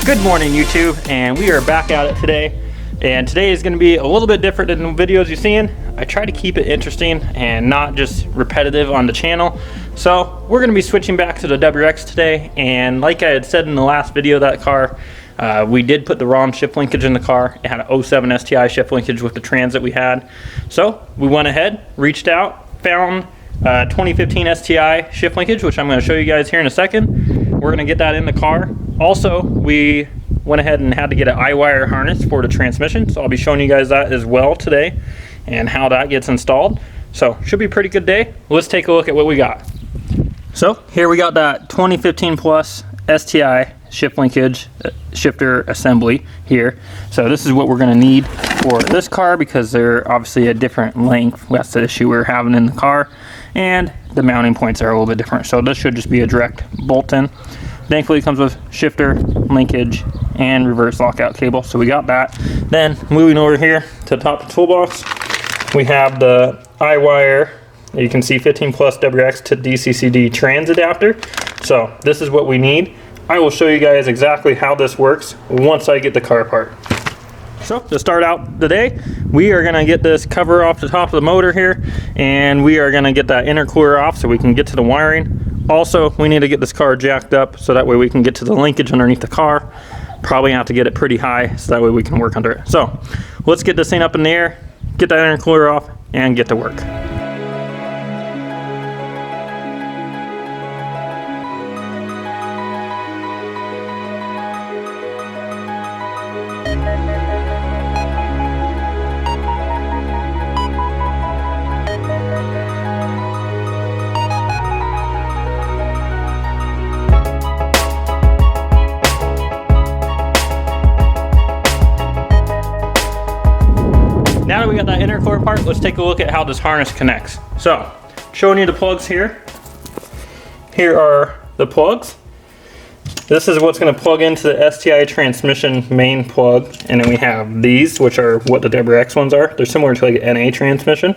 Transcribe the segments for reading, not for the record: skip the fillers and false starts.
Good morning, YouTube, and we are back at it today. And today is going to be a little bit different than the videos you've seen. I try to keep it interesting and not just repetitive on the channel. So we're going to be switching back to the WRX today. And like I had said in the last video of that car, we did put the wrong shift linkage in the car. It had an 07 STI shift linkage with the Transit we had. So we went ahead, reached out, found 2015 STI shift linkage, which I'm going to show you guys here in a second. We're going to get that in the car. Also, we went ahead and had to get an I-wire harness for the transmission, so I'll be showing you guys that as well today and how that gets installed. So should be a pretty good day. Let's take a look at what we got. So here we got that 2015 plus STI shift linkage shifter assembly here. So this is what we're going to need for this car because they're obviously a different length. That's the issue we're having in the car, and the mounting points are a little bit different. So this should just be a direct bolt in. Thankfully it comes with shifter, linkage, and reverse lockout cable, so we got that. Then moving over here to the top of the toolbox, we have the I-wire, you can see 15 plus WRX to dccd trans adapter. So this is what we need. I will show you guys exactly how this works once I get the car apart. So to start out the day, we are going to get this cover off the top of the motor here, and we are going to get that intercooler off so we can get to the wiring. Also, we need to get this car jacked up so that way we can get to the linkage underneath the car. Probably have to get it pretty high so that way we can work under it. So let's get this thing up in the air, get that intercooler off, and get to work. Now that we got that intercooler part, let's take a look at how this harness connects. So, showing you the plugs here. Here are the plugs. This is what's going to plug into the STI transmission main plug, and then we have these, which are what the WRX ones are. They're similar to like an NA transmission.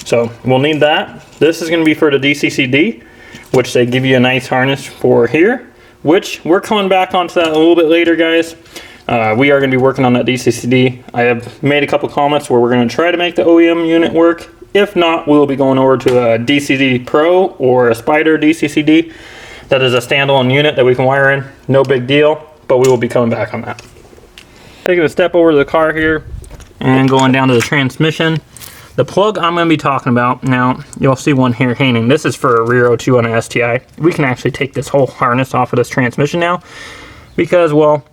So we'll need that. This is going to be for the dccd, which they give you a nice harness for here, which we're coming back onto that a little bit later, guys. We are going to be working on that dccd. I have made a couple comments where we're going to try to make the OEM unit work. If not, we'll be going over to a DCD Pro or a Spider dccd. That is a standalone unit that we can wire in. No big deal, but we will be coming back on that. Taking a step over to the car here and going down to the transmission. The plug I'm going to be talking about, now you'll see one here hanging. This is for a rear O2 on an STI. We can actually take this whole harness off of this transmission now because, well,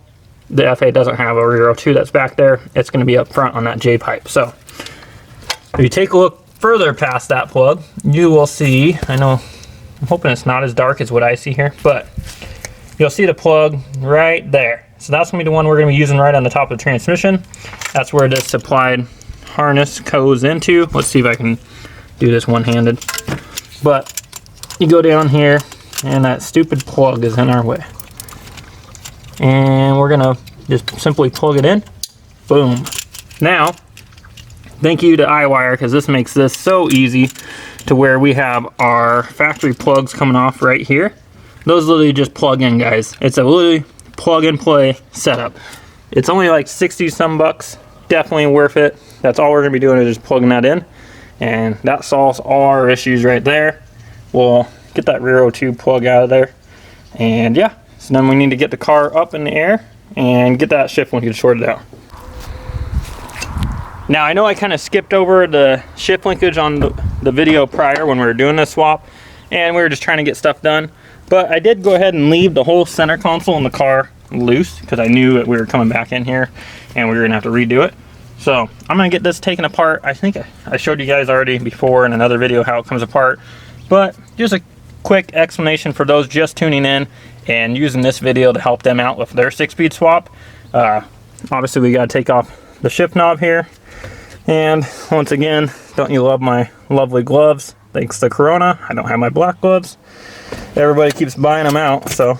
the FA doesn't have a rear O2 that's back there. It's going to be up front on that J pipe. So if you take a look further past that plug, you will see, I'm hoping it's not as dark as what I see here, but you'll see the plug right there. So that's going to be the one we're going to be using right on the top of the transmission. That's where this supplied harness goes into. Let's see if I can do this one-handed. But you go down here and that stupid plug is in our way. And we're gonna just simply plug it in. Boom. Now, thank you to I-wire, because this makes this so easy to where we have our factory plugs coming off right here. Those literally just plug in, guys. It's a literally plug and play setup. It's only like 60 some bucks. Definitely worth it. That's all we're gonna be doing is just plugging that in, and that solves all our issues right there. We'll get that rear O2 plug out of there, and yeah. So then we need to get the car up in the air and get that shift linkage sorted out. Now I know I kind of skipped over the shift linkage on the video prior when we were doing this swap, and we were just trying to get stuff done. But I did go ahead and leave the whole center console in the car loose because I knew that we were coming back in here and we were gonna have to redo it. So I'm gonna get this taken apart. I think I showed you guys already before in another video how it comes apart, but just a quick explanation for those just tuning in and using this video to help them out with their 6-speed swap. Obviously we got to take off the shift knob here, and once again, don't you love my lovely gloves? Thanks to Corona, I don't have my black gloves. Everybody keeps buying them out, so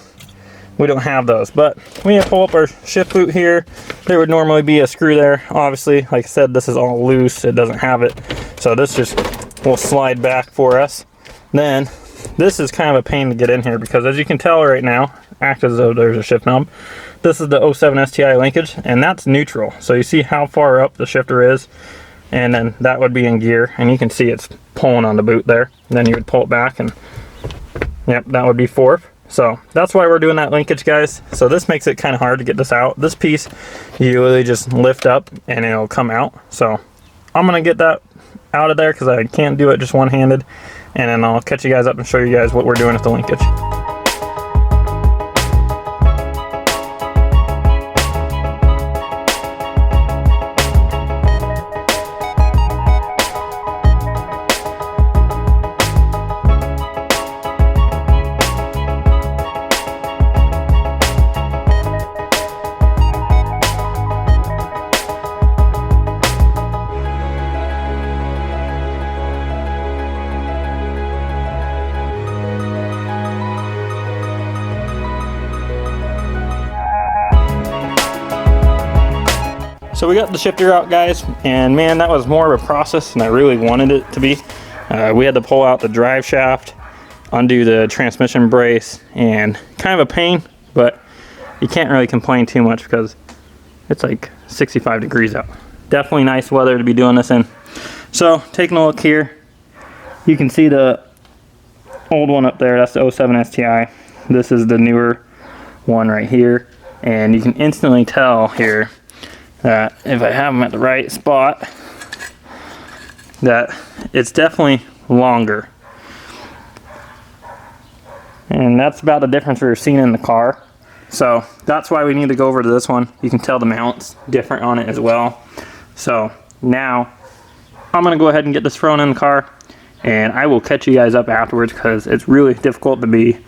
we don't have those. But when you pull up our shift boot here, there would normally be a screw there. Obviously, like I said, this is all loose, it doesn't have it, so this just will slide back for us. Then this is kind of a pain to get in here because, as you can tell right now, act as though there's a shift knob. This is the 07 STI linkage, and that's neutral. So you see how far up the shifter is, and then that would be in gear, and you can see it's pulling on the boot there. And then you would pull it back, and yep, that would be fourth. So that's why we're doing that linkage, guys. So this makes it kind of hard to get this out. This piece, you really just lift up and it'll come out. So I'm gonna get that out of there because I can't do it just one-handed, and then I'll catch you guys up and show you guys what we're doing with the linkage. So we got the shifter out, guys, and man, that was more of a process than I really wanted it to be. We had to pull out the drive shaft, undo the transmission brace, and kind of a pain, but you can't really complain too much because it's like 65 degrees out. Definitely nice weather to be doing this in. So taking a look here, you can see the old one up there. That's the 07 STI. This is the newer one right here, and you can instantly tell here that if I have them at the right spot, that it's definitely longer. And that's about the difference we were seeing in the car. So that's why we need to go over to this one. You can tell the mount's different on it as well. So now I'm gonna go ahead and get this thrown in the car, and I will catch you guys up afterwards because it's really difficult to be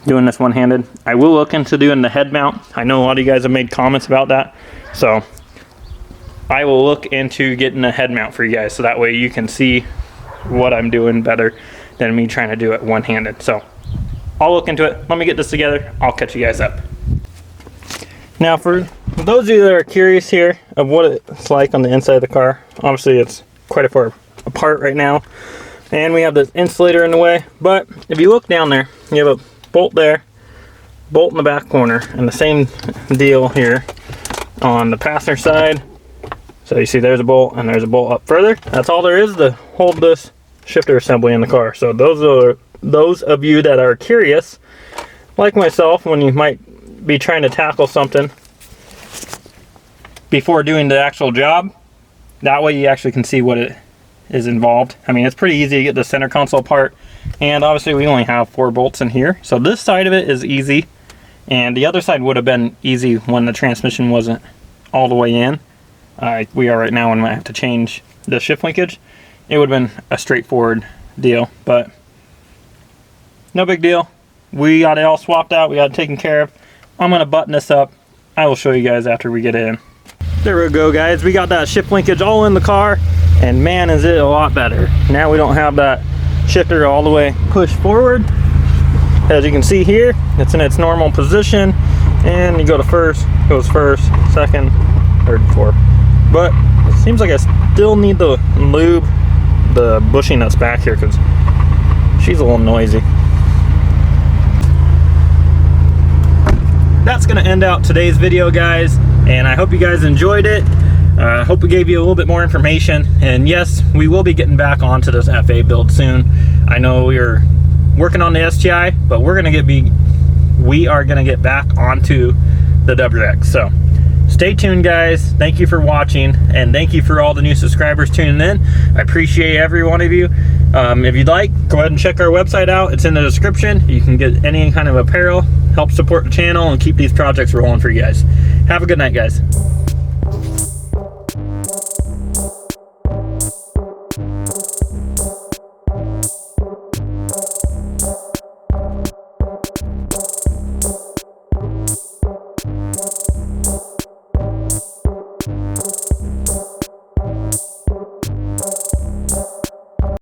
doing this one-handed. I will look into doing the head mount. I know a lot of you guys have made comments about that. So I will look into getting a head mount for you guys so that way you can see what I'm doing better than me trying to do it one-handed. So I'll look into it. Let me get this together. I'll catch you guys up. Now for those of you that are curious here of what it's like on the inside of the car, obviously it's quite a far apart right now, and we have this insulator in the way, but if you look down there, you have a bolt there, bolt in the back corner, and the same deal here on the passenger side. So you see there's a bolt and there's a bolt up further. That's all there is to hold this shifter assembly in the car. So those of you that are curious, like myself, when you might be trying to tackle something before doing the actual job, that way you actually can see what it is involved. I mean, it's pretty easy to get the center console apart, and obviously we only have 4 bolts in here. So this side of it is easy, and the other side would have been easy when the transmission wasn't all the way in. We are right now when I have to change the shift linkage. It would have been a straightforward deal, but no big deal. We got it all swapped out. We got it taken care of. I'm going to button this up. I will show you guys after we get it in. There we go, guys. We got that shift linkage all in the car, and man, is it a lot better. Now we don't have that shifter all the way pushed forward. As you can see here, it's in its normal position, and you go to first, goes first, second, third, fourth. But it seems like I still need to lube the bushing that's back here because she's a little noisy. That's going to end out today's video, guys, and I hope you guys enjoyed it. I hope we gave you a little bit more information, and yes, we will be getting back onto this FA build soon. I know we're working on the STI, but we are going to get back onto the WRX. So stay tuned, guys. Thank you for watching, and thank you for all the new subscribers tuning in. I appreciate every one of you. If you'd like, go ahead and check our website out. It's in the description. You can get any kind of apparel, help support the channel, and keep these projects rolling for you guys. Have a good night, guys.